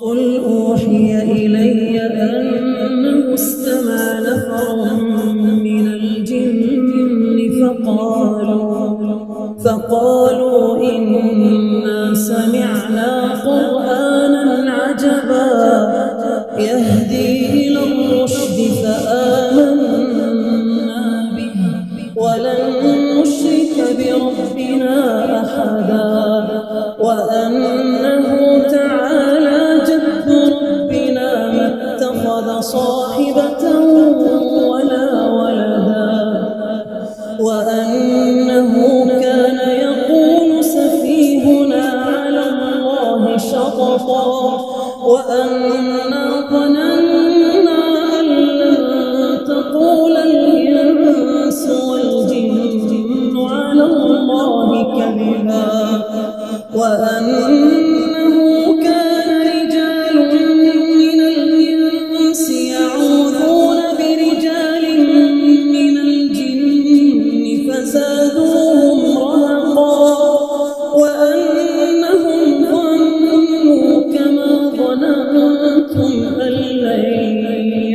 قل أوحي إلي أنه استمع نفر من الجن فقالوا إنا سمعنا قرآنا عجبا يهدي إلى الرشد فآمنا به ولن نشرك بربنا أحدا وأنه تعالى جد ربنا ما اتخذ صاحبة ولا ولدا وأنه كان يقول سفيهنا على الله شططا وأنا ظننا أن لن تقول الإنس والجن على الله كذبا وأنه كان رجال من الإنس يعوذون برجال من الجن فزادوهم رهقا وأنهم ظنوا كما ظننتم أن لن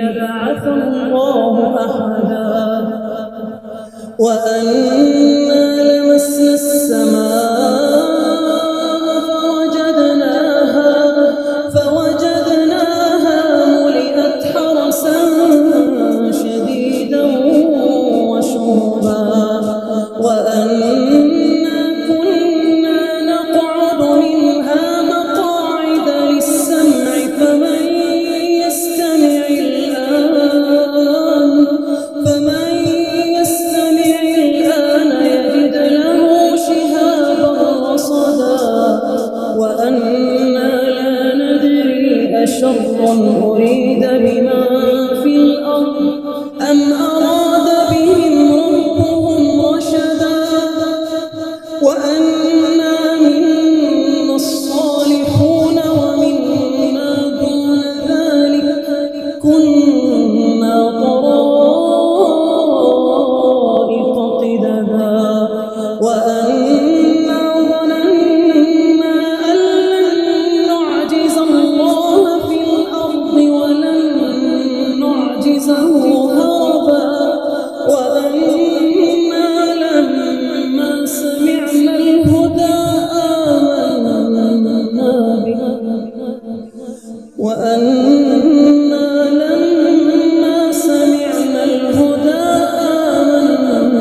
يبعث الله أحدا وأنا لمسنا السماء فوجدناها ملئت حرسا شديدا وشهبا وأنا كنا نقعد منها مقاعد للسمع فمن يستمع الآن يجد له شهابا رصدا وأنا لا ندري أشر أريد بمن في الأرض أم أراد بهم ربهم رشدا وأنا منا الصالحون ومنا دون ذلك كنا طرائق قددا وأنا ظننا أن لن نعجز الله في الأرض ولن نعجزه هربا وأنا لما سمعنا الهدى آمنا به وأنا لما سمعنا الهدى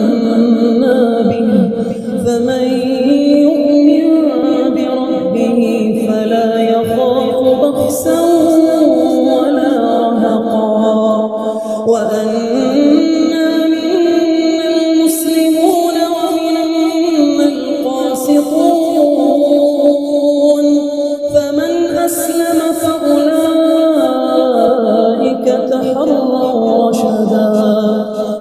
آمنا به فمن يؤمن بربه فلا يخاف بخسا ولا رهقا وأنا منا المسلمون ومنا القاسطون فمن أسلم فأولئك تحروا رشدا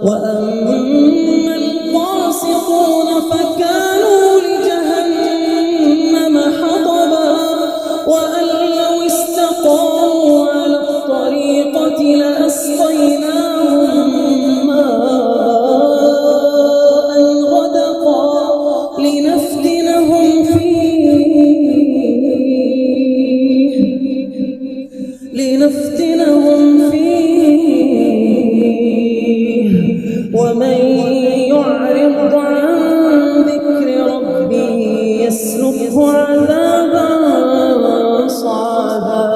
وأما القاسطون فكانوا لجهنم حطبا وأن لو استقاموا على الطريقة لأسقيناهم ماء غدقا لنفتنهم فيه ومن يعرض عن ذكر ربه يسلكه عذابا صعدا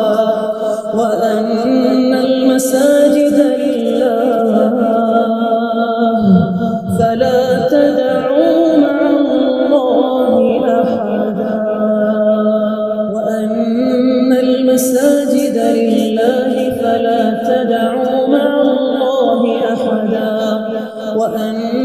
وأن المساجد لله فلا تدعوا مع الله أحدا وأن المساجد لله فلا تدعوا مع الله أحدا وأن